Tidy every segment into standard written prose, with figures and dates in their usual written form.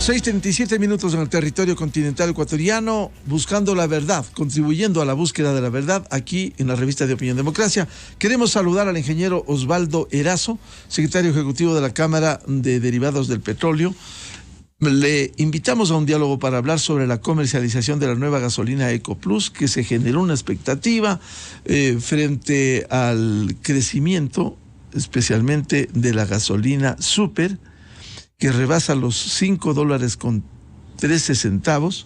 6:37 en el territorio continental ecuatoriano, buscando la verdad, contribuyendo a la búsqueda de la verdad aquí en la revista de Opinión Democracia. Queremos saludar al ingeniero Osvaldo Erazo, secretario ejecutivo de la Cámara de Derivados del Petróleo. Le invitamos a un diálogo para hablar sobre la comercialización de la nueva gasolina EcoPlus, que se generó una expectativa frente al crecimiento, especialmente de la gasolina Super, que rebasa los $5.13,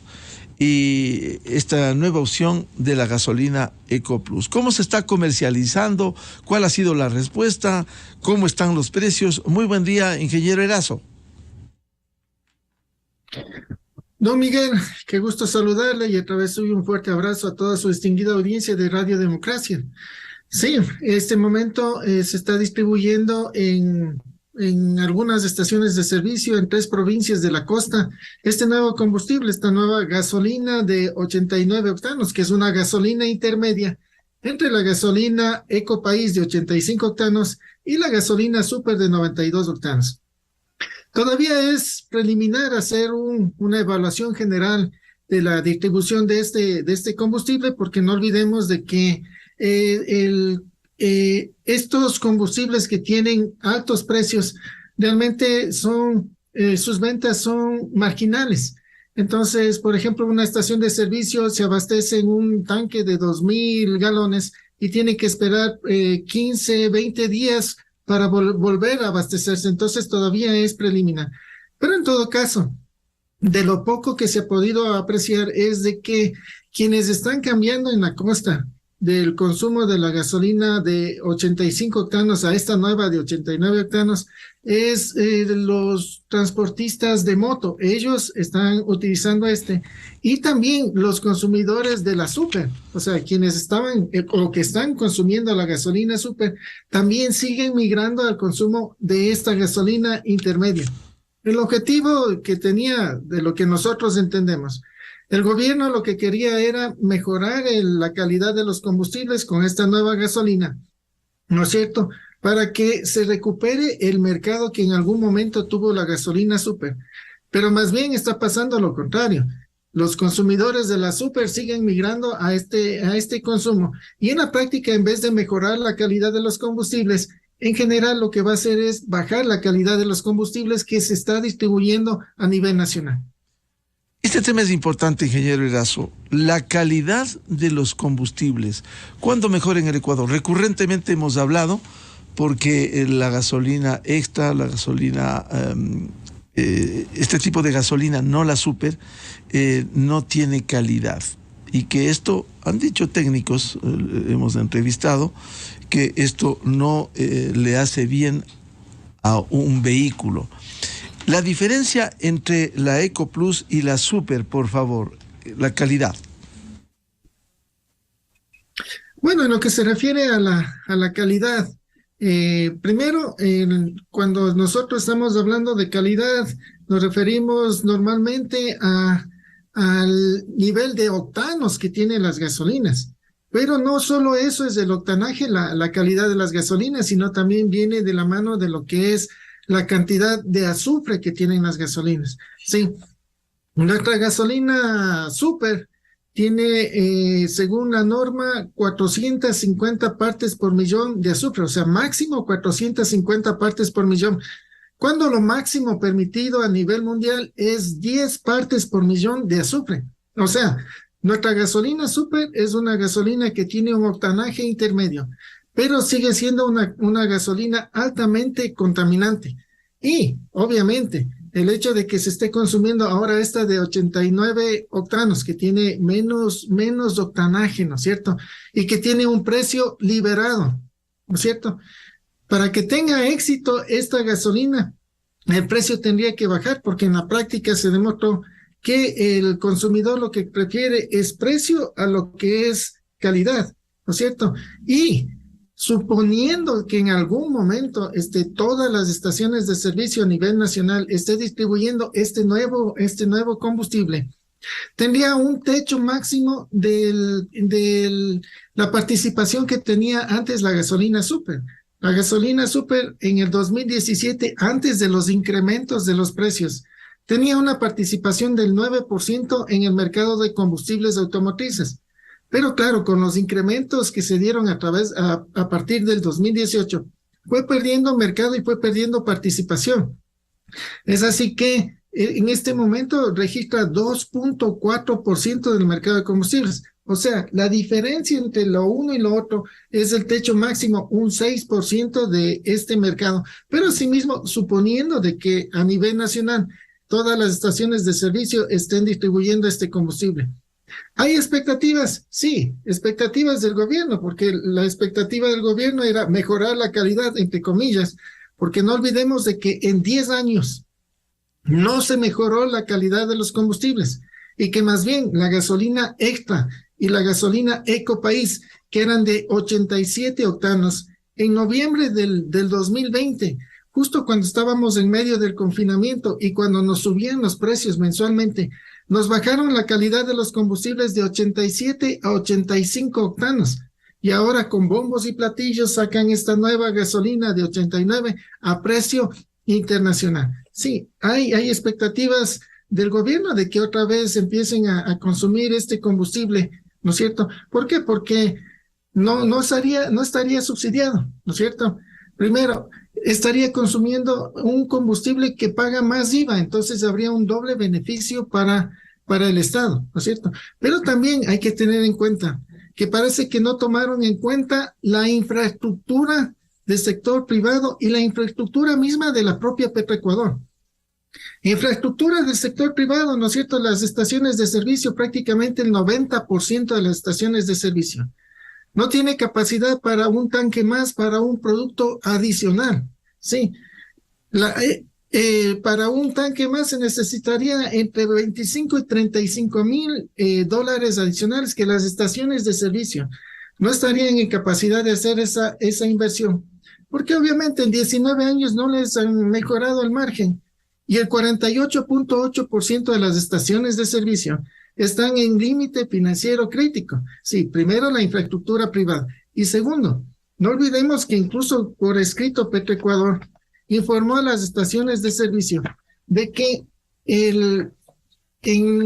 y esta nueva opción de la gasolina EcoPlus. ¿Cómo se está comercializando? ¿Cuál ha sido la respuesta? ¿Cómo están los precios? Muy buen día, ingeniero Erazo. Don Miguel, qué gusto saludarle y a través suyo un fuerte abrazo a toda su distinguida audiencia de Radio Democracia. Sí, este momento se está distribuyendo en algunas estaciones de servicio en 3 provincias de la costa, este nuevo combustible, esta nueva gasolina de 89 octanos, que es una gasolina intermedia entre la gasolina Ecopaís de 85 octanos y la gasolina Super de 92 octanos. Todavía es preliminar hacer una evaluación general de la distribución de este combustible, porque no olvidemos de que estos combustibles que tienen altos precios realmente sus ventas son marginales. Entonces, por ejemplo, una estación de servicio se abastece en un tanque de 2,000 galones y tiene que esperar 15, 20 días para volver a abastecerse. Entonces, todavía es preliminar. Pero en todo caso, de lo poco que se ha podido apreciar es de que quienes están cambiando en la costa del consumo de la gasolina de 85 octanos a esta nueva de 89 octanos es los transportistas de moto. Ellos están utilizando y también los consumidores de la Super, o sea, quienes estaban o que están consumiendo la gasolina Super, también siguen migrando al consumo de esta gasolina intermedia. El objetivo que tenía, de lo que nosotros entendemos, el gobierno lo que quería era mejorar la calidad de los combustibles con esta nueva gasolina, ¿no es cierto?, para que se recupere el mercado que en algún momento tuvo la gasolina Super. Pero más bien está pasando lo contrario. Los consumidores de la Super siguen migrando a este consumo. Y en la práctica, en vez de mejorar la calidad de los combustibles, en general lo que va a hacer es bajar la calidad de los combustibles que se está distribuyendo a nivel nacional. Este tema es importante, ingeniero Erazo. La calidad de los combustibles. ¿Cuándo mejor en el Ecuador? Recurrentemente hemos hablado porque la gasolina extra, la gasolina, este tipo de gasolina, no la Super, no tiene calidad. Y que esto, han dicho técnicos, hemos entrevistado, que esto no le hace bien a un vehículo. La diferencia entre la EcoPlus y la Super, por favor, la calidad. Bueno, en lo que se refiere a la calidad, primero, cuando nosotros estamos hablando de calidad, nos referimos normalmente al nivel de octanos que tienen las gasolinas. Pero no solo eso es el octanaje, la calidad de las gasolinas, sino también viene de la mano de lo que es la cantidad de azufre que tienen las gasolinas. Sí, nuestra gasolina Super tiene, según la norma, 450 partes por millón de azufre, o sea, máximo 450 partes por millón, cuando lo máximo permitido a nivel mundial es 10 partes por millón de azufre. O sea, nuestra gasolina Super es una gasolina que tiene un octanaje intermedio, pero sigue siendo una gasolina altamente contaminante. Y, obviamente, el hecho de que se esté consumiendo ahora esta de 89 octanos, que tiene menos octanaje, ¿no es cierto?, y que tiene un precio liberado, ¿no es cierto?, para que tenga éxito esta gasolina, el precio tendría que bajar, porque en la práctica se demostró que el consumidor lo que prefiere es precio a lo que es calidad, ¿no es cierto? Y suponiendo que en algún momento todas las estaciones de servicio a nivel nacional esté distribuyendo este nuevo combustible, tendría un techo máximo de la participación que tenía antes la gasolina Super. La gasolina Super en el 2017, antes de los incrementos de los precios, tenía una participación del 9% en el mercado de combustibles automotrices. Pero claro, con los incrementos que se dieron a partir del 2018, fue perdiendo mercado y fue perdiendo participación. Es así que en este momento registra 2.4% del mercado de combustibles. O sea, la diferencia entre lo uno y lo otro es el techo máximo, un 6% de este mercado. Pero asimismo, suponiendo de que a nivel nacional todas las estaciones de servicio estén distribuyendo este combustible. ¿Hay expectativas? Sí, expectativas del gobierno, porque la expectativa del gobierno era mejorar la calidad, entre comillas, porque no olvidemos de que en 10 años no se mejoró la calidad de los combustibles y que más bien la gasolina extra y la gasolina Ecopaís, que eran de 87 octanos, en noviembre del 2020, justo cuando estábamos en medio del confinamiento y cuando nos subían los precios mensualmente, nos bajaron la calidad de los combustibles de 87 a 85 octanos. Y ahora con bombos y platillos sacan esta nueva gasolina de 89 a precio internacional. Sí, hay expectativas del gobierno de que otra vez empiecen a consumir este combustible, ¿no es cierto? ¿Por qué? Porque no estaría subsidiado, ¿no es cierto? Primero, estaría consumiendo un combustible que paga más IVA, entonces habría un doble beneficio para el Estado, ¿no es cierto? Pero también hay que tener en cuenta que parece que no tomaron en cuenta la infraestructura del sector privado y la infraestructura misma de la propia Petroecuador. Infraestructura del sector privado, ¿no es cierto? Las estaciones de servicio, prácticamente el 90% de las estaciones de servicio. No tiene capacidad para un tanque más, para un producto adicional. Sí, para un tanque más se necesitaría entre 25 y 35 mil dólares adicionales que las estaciones de servicio no estarían en capacidad de hacer esa inversión. Porque obviamente en 19 años no les han mejorado el margen y el 48.8% de las estaciones de servicio están en límite financiero crítico. Sí, primero la infraestructura privada y segundo, no olvidemos que incluso por escrito Petroecuador informó a las estaciones de servicio de que en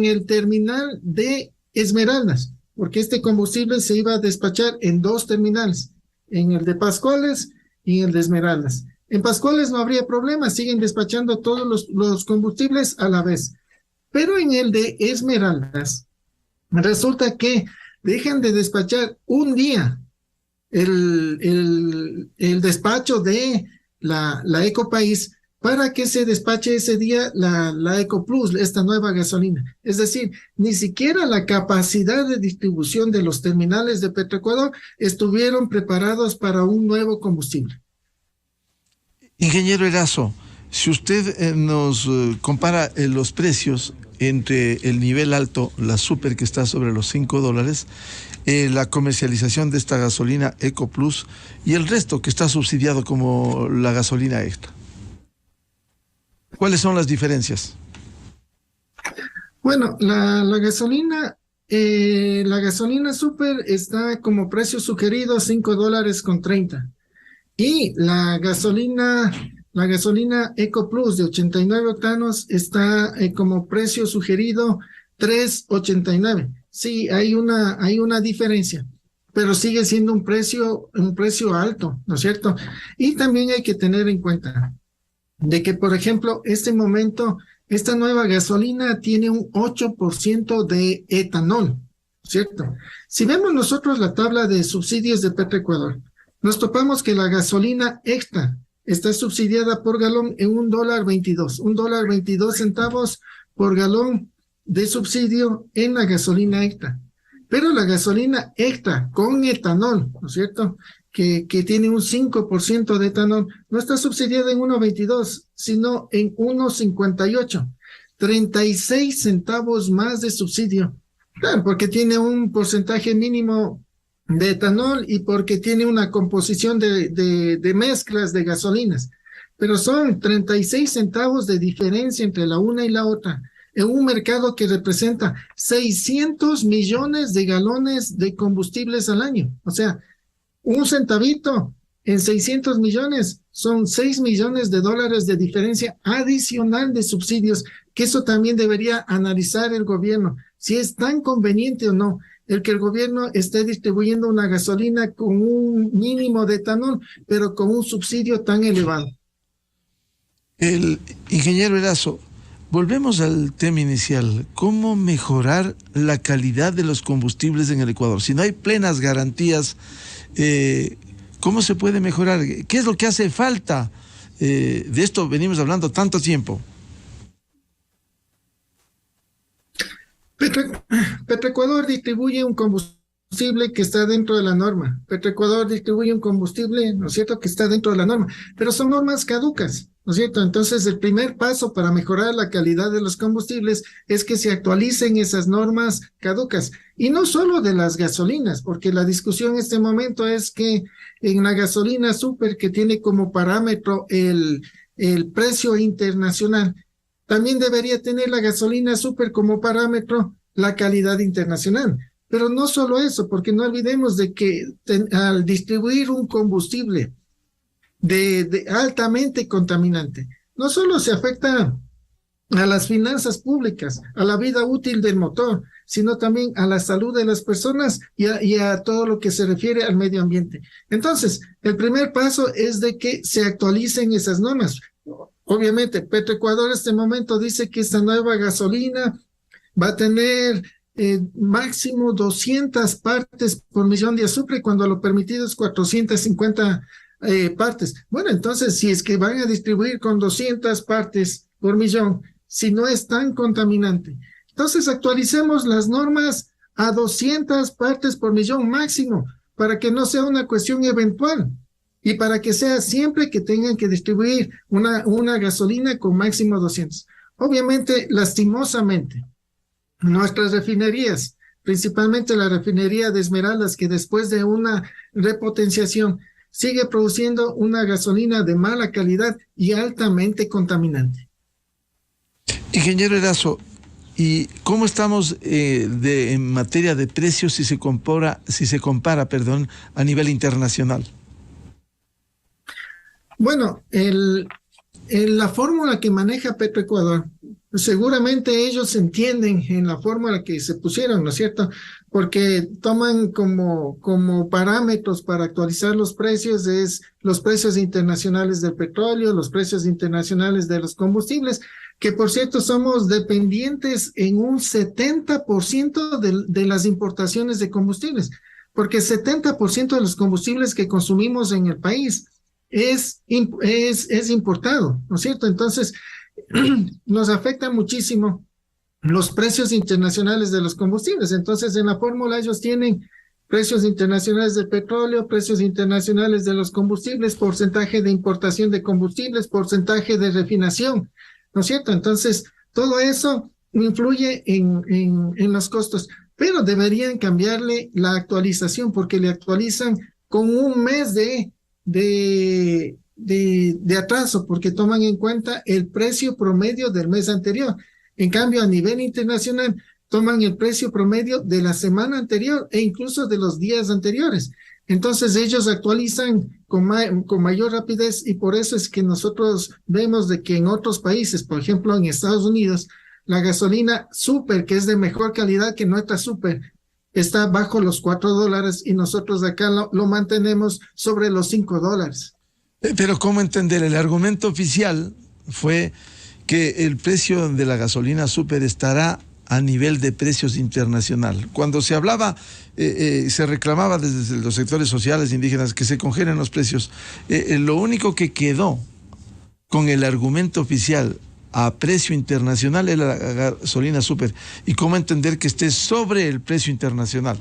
el terminal de Esmeraldas, porque este combustible se iba a despachar en 2 terminales, en el de Pascuales y en el de Esmeraldas. En Pascuales no habría problema, siguen despachando todos los combustibles a la vez. Pero en el de Esmeraldas, resulta que dejan de despachar un día el despacho de la Ecopaís para que se despache ese día la EcoPlus, esta nueva gasolina. Es decir, ni siquiera la capacidad de distribución de los terminales de Petroecuador estuvieron preparados para un nuevo combustible. Ingeniero Erazo, si usted nos compara los precios entre el nivel alto, la super que está sobre los $5, la comercialización de esta gasolina EcoPlus y el resto que está subsidiado como la gasolina extra, ¿cuáles son las diferencias? Bueno, la gasolina super está como precio sugerido $5.30 y la gasolina EcoPlus de 89 octanos está como precio sugerido $3.89. Sí, hay una diferencia, pero sigue siendo un precio alto, ¿no es cierto? Y también hay que tener en cuenta de que, por ejemplo, esta nueva gasolina tiene un 8% de etanol, ¿cierto? Si vemos nosotros la tabla de subsidios de Petroecuador, nos topamos que la gasolina extra está subsidiada por galón en $1.22 por galón de subsidio en la gasolina extra. Pero la gasolina extra con etanol, ¿no es cierto?, que tiene un 5% de etanol, no está subsidiada en 1.22, sino en 1.58. 36 centavos más de subsidio. Claro, porque tiene un porcentaje mínimo de etanol y porque tiene una composición de mezclas de gasolinas. Pero son 36 centavos de diferencia entre la una y la otra, en un mercado que representa 600 millones de galones de combustibles al año. O sea, un centavito en 600 millones son 6 millones de dólares de diferencia adicional de subsidios, que eso también debería analizar el gobierno, si es tan conveniente o no el que el gobierno esté distribuyendo una gasolina con un mínimo de etanol, pero con un subsidio tan elevado. El ingeniero Erazo, volvemos al tema inicial. ¿Cómo mejorar la calidad de los combustibles en el Ecuador? Si no hay plenas garantías, ¿cómo se puede mejorar? ¿Qué es lo que hace falta? De esto venimos hablando tanto tiempo. Petroecuador distribuye un combustible que está dentro de la norma. Petroecuador distribuye un combustible, ¿no es cierto?, que está dentro de la norma, pero son normas caducas, ¿no es cierto? Entonces, el primer paso para mejorar la calidad de los combustibles es que se actualicen esas normas caducas. Y no solo de las gasolinas, porque la discusión en este momento es que en la gasolina súper, que tiene como parámetro el precio internacional, también debería tener la gasolina súper como parámetro la calidad internacional. Pero no solo eso, porque no olvidemos de que al distribuir un combustible de altamente contaminante, no solo se afecta a las finanzas públicas, a la vida útil del motor, sino también a la salud de las personas y a todo lo que se refiere al medio ambiente. Entonces, el primer paso es de que se actualicen esas normas. Obviamente, Petroecuador en este momento dice que esta nueva gasolina va a tener máximo 200 partes por millón de azufre, cuando lo permitido es 450 partes. Bueno, entonces, si es que van a distribuir con 200 partes por millón, si no es tan contaminante, entonces actualicemos las normas a 200 partes por millón máximo, para que no sea una cuestión eventual. Y para que sea siempre que tengan que distribuir una gasolina con máximo 200. Obviamente, lastimosamente, nuestras refinerías, principalmente la refinería de Esmeraldas, que después de una repotenciación sigue produciendo una gasolina de mala calidad y altamente contaminante. Ingeniero Erazo, ¿y cómo estamos en materia de precios si se compara, a nivel internacional? Bueno, la fórmula que maneja Petroecuador, seguramente ellos entienden en la fórmula que se pusieron, ¿no es cierto? Porque toman como parámetros para actualizar los precios, es los precios internacionales del petróleo, los precios internacionales de los combustibles, que por cierto somos dependientes en un 70% de las importaciones de combustibles, porque 70% de los combustibles que consumimos en el país es importado, ¿no es cierto? Entonces, nos afecta muchísimo los precios internacionales de los combustibles. Entonces, en la fórmula ellos tienen precios internacionales del petróleo, precios internacionales de los combustibles, porcentaje de importación de combustibles, porcentaje de refinación, ¿no es cierto? Entonces, todo eso influye en los costos, pero deberían cambiarle la actualización, porque le actualizan con un mes de atraso, porque toman en cuenta el precio promedio del mes anterior. En cambio, a nivel internacional, toman el precio promedio de la semana anterior e incluso de los días anteriores. Entonces, ellos actualizan con mayor rapidez, y por eso es que nosotros vemos de que en otros países, por ejemplo, en Estados Unidos, la gasolina súper, que es de mejor calidad que nuestra súper, está bajo los $4 y nosotros acá lo mantenemos sobre los $5. Pero ¿cómo entender? El argumento oficial fue que el precio de la gasolina súper estará a nivel de precios internacional. Cuando se hablaba, se reclamaba desde los sectores sociales indígenas que se congelen los precios, lo único que quedó con el argumento oficial a precio internacional es la gasolina súper. ¿Y cómo entender que esté sobre el precio internacional?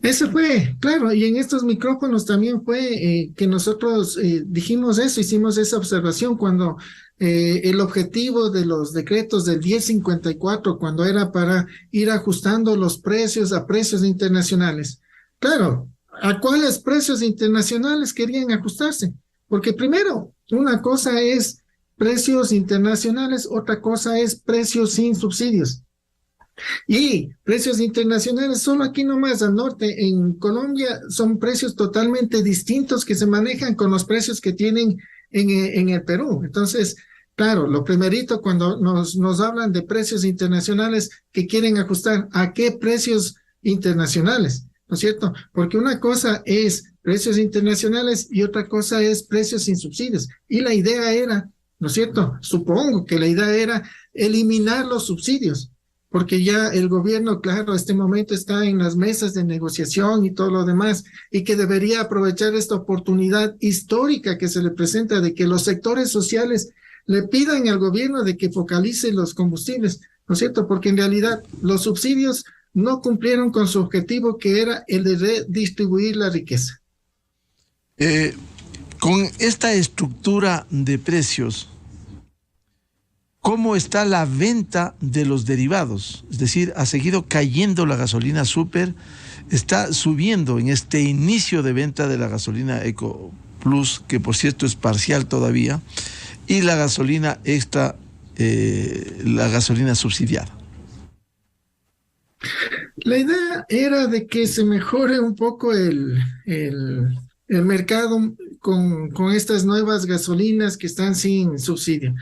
Eso fue, claro, y en estos micrófonos también fue que nosotros dijimos eso, hicimos esa observación cuando el objetivo de los decretos del 1054, cuando era para ir ajustando los precios a precios internacionales. Claro, ¿a cuáles precios internacionales querían ajustarse? Porque primero, una cosa es precios internacionales, otra cosa es precios sin subsidios. Y precios internacionales, solo aquí nomás al norte, en Colombia, son precios totalmente distintos que se manejan con los precios que tienen en el Perú. Entonces, claro, lo primerito cuando nos hablan de precios internacionales que quieren ajustar, ¿a qué precios internacionales? ¿No es cierto? Porque una cosa es precios internacionales y otra cosa es precios sin subsidios. Y la idea era, ¿no es cierto? Supongo que la idea era eliminar los subsidios porque ya el gobierno, claro, este momento está en las mesas de negociación y todo lo demás, y que debería aprovechar esta oportunidad histórica que se le presenta de que los sectores sociales le pidan al gobierno de que focalice los combustibles, ¿no es cierto? Porque en realidad los subsidios no cumplieron con su objetivo que era el de redistribuir la riqueza. Eh, con esta estructura de precios, ¿cómo está la venta de los derivados? Es decir, ha seguido cayendo la gasolina super, está subiendo en este inicio de venta de la gasolina Eco Plus, que por cierto es parcial todavía, y la gasolina extra, la gasolina subsidiada. La idea era de que se mejore un poco el mercado con estas nuevas gasolinas que están sin subsidio.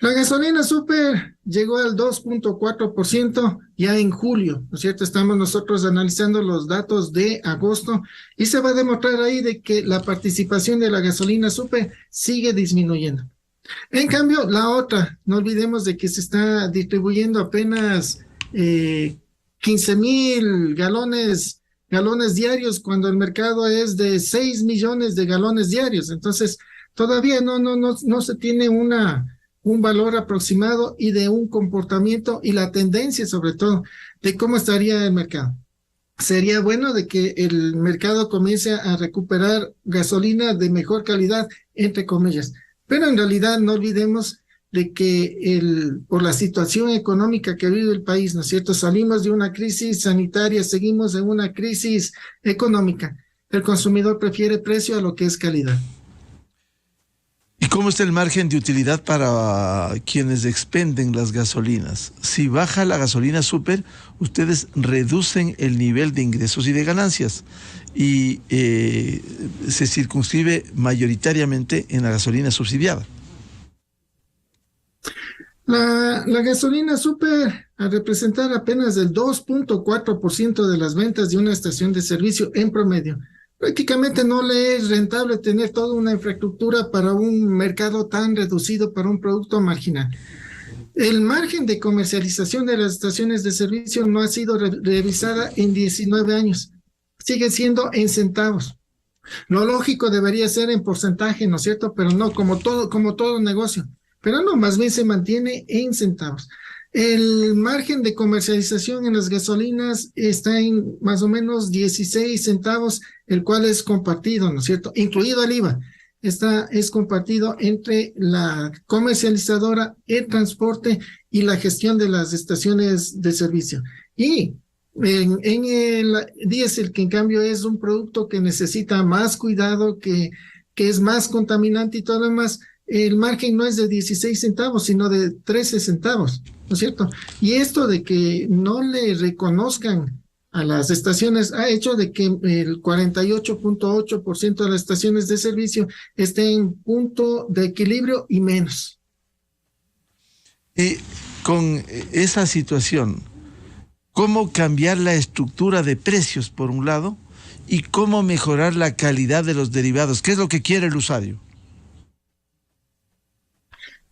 La gasolina super llegó al 2.4% ya en julio, ¿no es cierto? Estamos nosotros analizando los datos de agosto y se va a demostrar ahí de que la participación de la gasolina super sigue disminuyendo. En cambio, la otra, no olvidemos de que se está distribuyendo apenas 15,000 galones diarios cuando el mercado es de 6 millones de galones diarios. Entonces, todavía no se tiene un valor aproximado y de un comportamiento y la tendencia sobre todo de cómo estaría el mercado. Sería bueno de que el mercado comience a recuperar gasolina de mejor calidad, entre comillas. Pero en realidad no olvidemos de que por la situación económica que vive el país, ¿no es cierto? Salimos de una crisis sanitaria, seguimos en una crisis económica. El consumidor prefiere precio a lo que es calidad. ¿Y cómo está el margen de utilidad para quienes expenden las gasolinas? Si baja la gasolina super, ustedes reducen el nivel de ingresos y de ganancias y se circunscribe mayoritariamente en la gasolina subsidiada. La gasolina super, a representar apenas el 2.4% de las ventas de una estación de servicio en promedio, prácticamente no le es rentable tener toda una infraestructura para un mercado tan reducido para un producto marginal. El margen de comercialización de las estaciones de servicio no ha sido revisada en 19 años. Sigue siendo en centavos. Lo lógico debería ser en porcentaje, ¿no es cierto? Pero no, como todo negocio. Pero no, más bien se mantiene en centavos. El margen de comercialización en las gasolinas está en más o menos 16 centavos, el cual es compartido, ¿no es cierto? Incluido el IVA. Es compartido entre la comercializadora, el transporte y la gestión de las estaciones de servicio. Y en el diésel, que en cambio es un producto que necesita más cuidado, que es más contaminante y todo lo demás, el margen no es de 16 centavos, sino de 13 centavos, ¿no es cierto? Y esto de que no le reconozcan a las estaciones ha hecho de que el 48.8% de las estaciones de servicio estén en punto de equilibrio y menos. Y con esa situación, ¿cómo cambiar la estructura de precios, por un lado, y cómo mejorar la calidad de los derivados? ¿Qué es lo que quiere el usuario?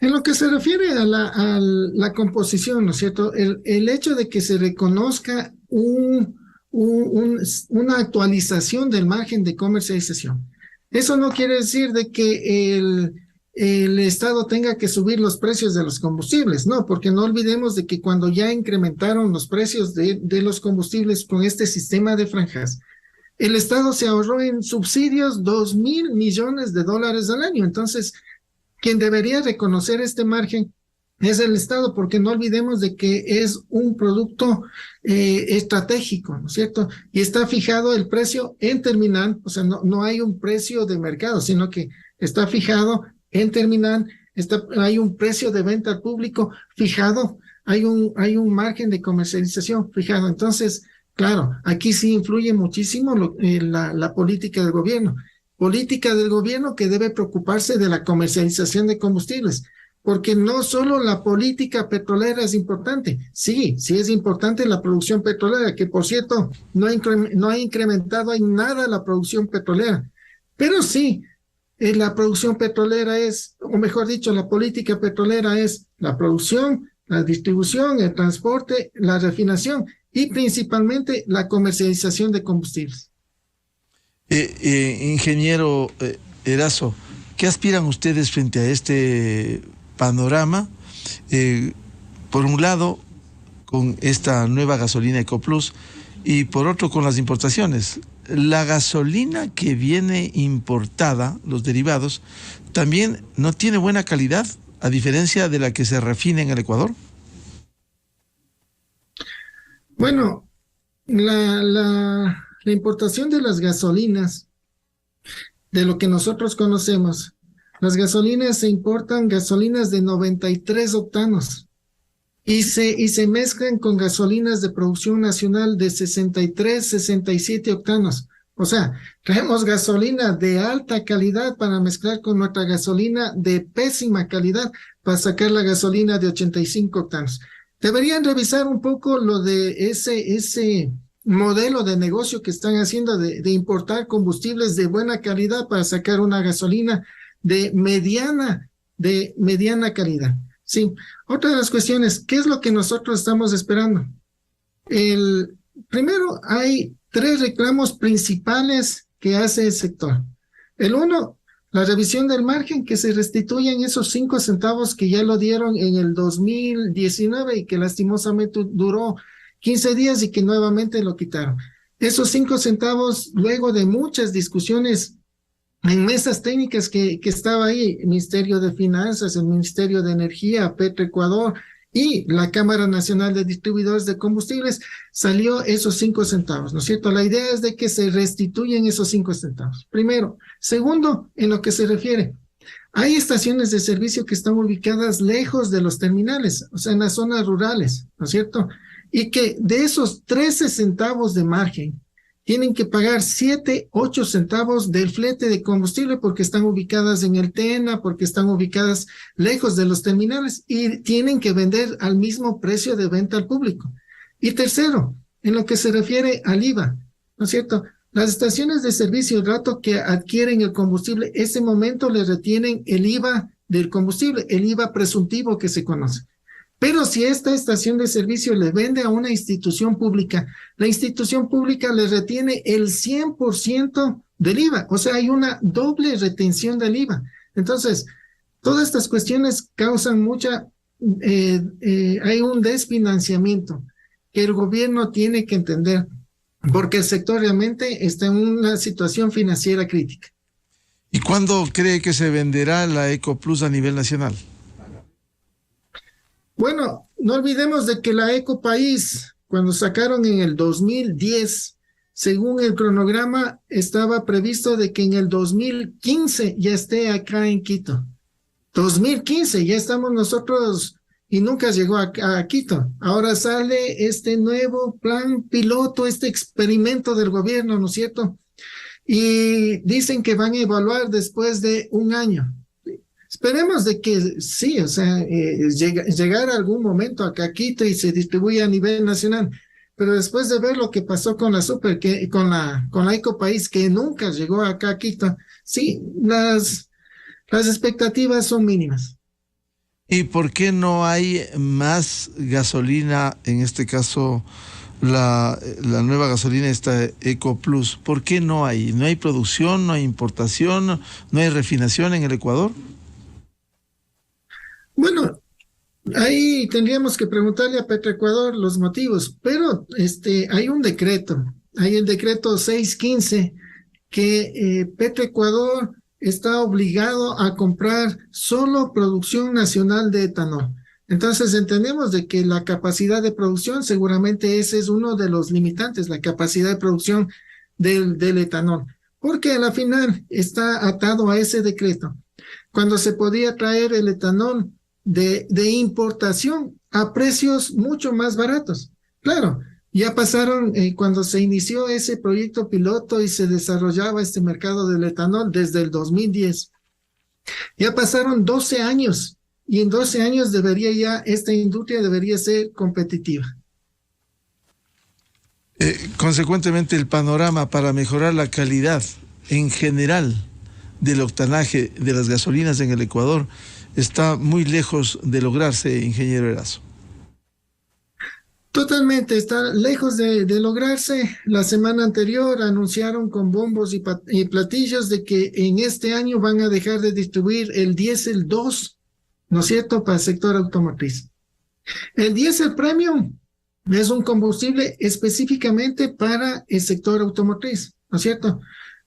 En lo que se refiere a la composición, ¿no es cierto? El hecho de que se reconozca una actualización del margen de comercialización. Eso no quiere decir de que el Estado tenga que subir los precios de los combustibles, no, porque no olvidemos de que cuando ya incrementaron los precios de los combustibles con este sistema de franjas, el Estado se ahorró en subsidios 2,000 millones de dólares al año. Entonces, quien debería reconocer este margen es el Estado, porque no olvidemos de que es un producto estratégico, ¿no es cierto? Y está fijado el precio en terminal, o sea, no hay un precio de mercado, sino que está fijado en terminal, hay un precio de venta al público fijado hay un margen de comercialización fijado. Entonces, claro, aquí sí influye muchísimo la política del gobierno. Política del gobierno que debe preocuparse de la comercialización de combustibles, porque no solo la política petrolera es importante, sí, sí es importante la producción petrolera, que por cierto no ha incrementado en nada la producción petrolera, pero sí, la producción petrolera es, o mejor dicho, la política petrolera es la producción, la distribución, el transporte, la refinación y principalmente la comercialización de combustibles. Ingeniero Erazo, ¿qué aspiran ustedes frente a este panorama? Por un lado, con esta nueva gasolina EcoPlus y por otro, con las importaciones. La gasolina que viene importada, los derivados, también no tiene buena calidad, a diferencia de la que se refina en el Ecuador. Bueno, la importación de las gasolinas, de lo que nosotros conocemos, las gasolinas se importan gasolinas de 93 octanos y se mezclan con gasolinas de producción nacional de 63, 67 octanos. O sea, traemos gasolina de alta calidad para mezclar con nuestra gasolina de pésima calidad para sacar la gasolina de 85 octanos. Deberían revisar un poco lo de ese modelo de negocio que están haciendo de importar combustibles de buena calidad para sacar una gasolina de mediana calidad. Sí, otra de las cuestiones, ¿qué es lo que nosotros estamos esperando? Primero, hay 3 reclamos principales que hace el sector. El uno, la revisión del margen, que se restituyen esos 5 centavos que ya lo dieron en el 2019 y que lastimosamente duró 15 días y que nuevamente lo quitaron. Esos 5 centavos, luego de muchas discusiones en mesas técnicas que estaba ahí, el Ministerio de Finanzas, el Ministerio de Energía, Petroecuador y la Cámara Nacional de Distribuidores de Combustibles, salió esos 5 centavos, ¿no es cierto? La idea es de que se restituyen esos 5 centavos. Primero. Segundo, en lo que se refiere, hay estaciones de servicio que están ubicadas lejos de los terminales, o sea, en las zonas rurales, ¿no es cierto? Y que de esos 13 centavos de margen, tienen que pagar 7, 8 centavos del flete de combustible porque están ubicadas en el TENA, porque están ubicadas lejos de los terminales y tienen que vender al mismo precio de venta al público. Y tercero, en lo que se refiere al IVA, ¿no es cierto? Las estaciones de servicio, el rato que adquieren el combustible, ese momento le retienen el IVA del combustible, el IVA presuntivo que se conoce. Pero si esta estación de servicio le vende a una institución pública, la institución pública le retiene el 100% del IVA, o sea, hay una doble retención del IVA. Entonces, todas estas cuestiones causan hay un desfinanciamiento que el gobierno tiene que entender, porque el sector realmente está en una situación financiera crítica. ¿Y cuándo cree que se venderá la EcoPlus a nivel nacional? Bueno, no olvidemos de que la Ecopaís, cuando sacaron en el 2010, según el cronograma, estaba previsto de que en el 2015 ya esté acá en Quito. 2015, ya estamos nosotros y nunca llegó a Quito. Ahora sale este nuevo plan piloto, este experimento del gobierno, ¿no es cierto? Y dicen que van a evaluar después de un año. Esperemos de que sí, o sea, llegar a algún momento acá a Quito y se distribuya a nivel nacional. Pero después de ver lo que pasó con la con la Ecopaís, que nunca llegó acá a Quito, sí, las expectativas son mínimas. ¿Y por qué no hay más gasolina, en este caso la nueva gasolina, esta EcoPlus? ¿Por qué no hay? ¿No hay producción, no hay importación, no hay refinación en el Ecuador? Bueno, ahí tendríamos que preguntarle a Petroecuador los motivos, pero hay un decreto, hay el decreto 615 que Petroecuador está obligado a comprar solo producción nacional de etanol. Entonces entendemos de que la capacidad de producción, seguramente ese es uno de los limitantes, la capacidad de producción del etanol, porque a la final está atado a ese decreto. Cuando se podía traer el etanol de importación a precios mucho más baratos. Claro, ya pasaron, cuando se inició ese proyecto piloto y se desarrollaba este mercado del etanol desde el 2010, ya pasaron 12 años y en 12 años esta industria debería ser competitiva. Consecuentemente, el panorama para mejorar la calidad en general del octanaje de las gasolinas en el Ecuador está muy lejos de lograrse, ingeniero Erazo. Totalmente, está lejos de lograrse. La semana anterior anunciaron con bombos y platillos de que en este año van a dejar de distribuir el diésel 2, ¿no es cierto?, para el sector automotriz. El diésel premium es un combustible específicamente para el sector automotriz, ¿no es cierto?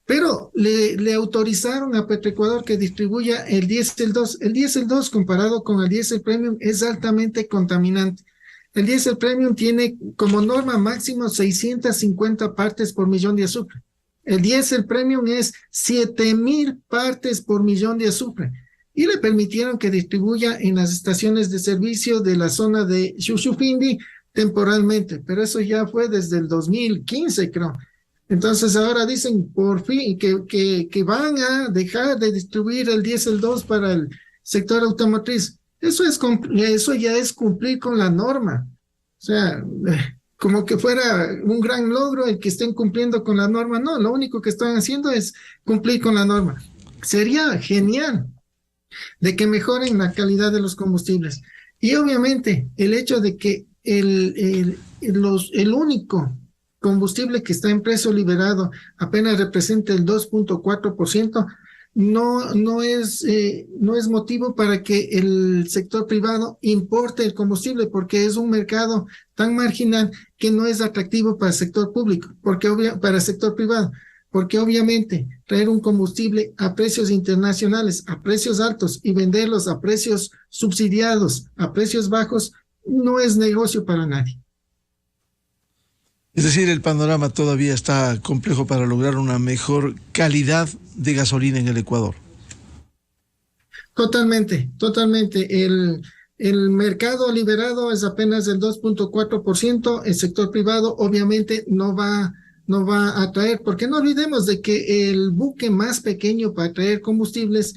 Pero le autorizaron a Petroecuador que distribuya el diésel 2. El diésel 2 comparado con el diésel premium es altamente contaminante. El diésel premium tiene como norma máximo 650 partes por millón de azufre. El diésel premium es 7,000 partes por millón de azufre. Y le permitieron que distribuya en las estaciones de servicio de la zona de Shushufindi temporalmente. Pero eso ya fue desde el 2015, creo. Entonces ahora dicen por fin que van a dejar de distribuir el diésel 2 para el sector automotriz. Eso ya es cumplir con la norma. O sea, como que fuera un gran logro el que estén cumpliendo con la norma. No, lo único que están haciendo es cumplir con la norma. Sería genial de que mejoren la calidad de los combustibles. Y obviamente el hecho de que el único combustible que está en precio liberado apenas representa el 2.4%, no es motivo para que el sector privado importe el combustible, porque es un mercado tan marginal que no es atractivo para el sector público, para el sector privado, porque obviamente traer un combustible a precios internacionales, a precios altos y venderlos a precios subsidiados, a precios bajos, no es negocio para nadie. Es decir, el panorama todavía está complejo para lograr una mejor calidad de gasolina en el Ecuador. Totalmente. El mercado liberado es apenas del 2.4%. El sector privado obviamente no va a traer, porque no olvidemos de que el buque más pequeño para traer combustibles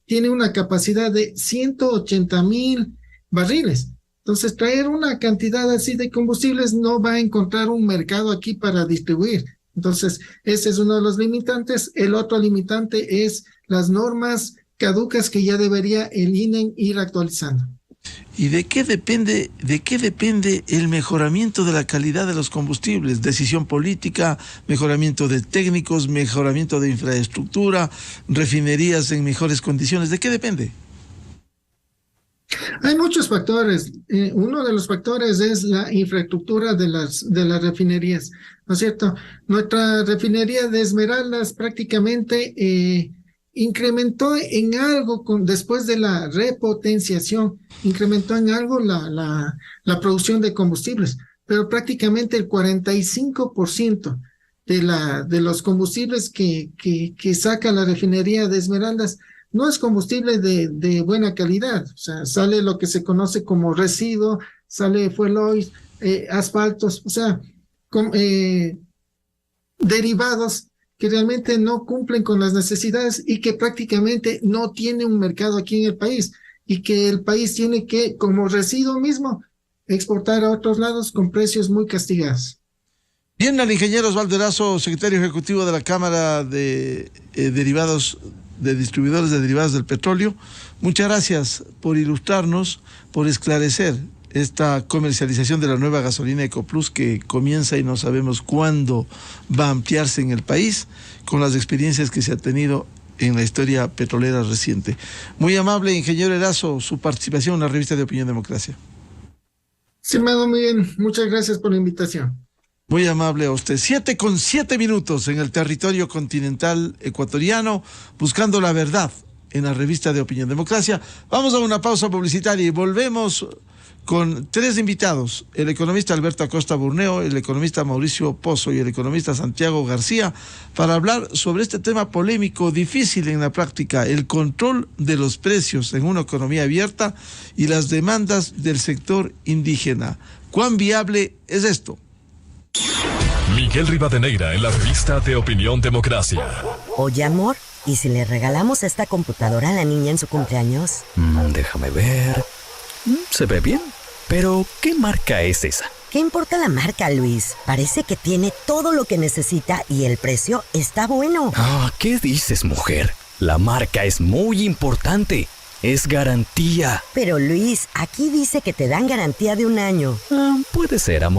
tiene una capacidad de 180,000 barriles. Entonces, traer una cantidad así de combustibles no va a encontrar un mercado aquí para distribuir. Entonces, ese es uno de los limitantes. El otro limitante es las normas caducas que ya debería el INE ir actualizando. ¿Y de qué depende el mejoramiento de la calidad de los combustibles? Decisión política, mejoramiento de técnicos, mejoramiento de infraestructura, refinerías en mejores condiciones. ¿De qué depende? Hay muchos factores. Uno de los factores es la infraestructura de las refinerías, ¿no es cierto? Nuestra refinería de Esmeraldas prácticamente incrementó en algo después de la repotenciación, incrementó en algo la producción de combustibles, pero prácticamente el 45% de los combustibles que saca la refinería de Esmeraldas no es combustible de buena calidad. O sea, sale lo que se conoce como residuo, sale fuel oil, asfaltos, o sea, derivados que realmente no cumplen con las necesidades y que prácticamente no tiene un mercado aquí en el país, y que el país tiene que, como residuo mismo, exportar a otros lados con precios muy castigados. Bien, al ingeniero Osvaldo Erazo, secretario ejecutivo de la Cámara de Distribuidores de Derivados del Petróleo. Muchas gracias por ilustrarnos, por esclarecer esta comercialización de la nueva gasolina EcoPlus, que comienza y no sabemos cuándo va a ampliarse en el país, con las experiencias que se ha tenido en la historia petrolera reciente. Muy amable, ingeniero Erazo, su participación en la revista de Opinión Democracia. Estimado, muy bien, muchas gracias por la invitación. Muy amable a usted. 7:07 en el territorio continental ecuatoriano, buscando la verdad en la revista de Opinión Democracia. Vamos a una pausa publicitaria y volvemos con 3 invitados, el economista Alberto Acosta Burneo, el economista Mauricio Pozo y el economista Santiago García, para hablar sobre este tema polémico, difícil en la práctica, el control de los precios en una economía abierta y las demandas del sector indígena. ¿Cuán viable es esto? Miguel Rivadeneira en la revista de Opinión Democracia. Oye, amor, ¿y si le regalamos esta computadora a la niña en su cumpleaños? Déjame ver. Se ve bien. Pero, ¿qué marca es esa? ¿Qué importa la marca, Luis? Parece que tiene todo lo que necesita y el precio está bueno. ¿Qué dices, mujer? La marca es muy importante. Es garantía. Pero, Luis, aquí dice que te dan garantía de 1 año. Puede ser, amor.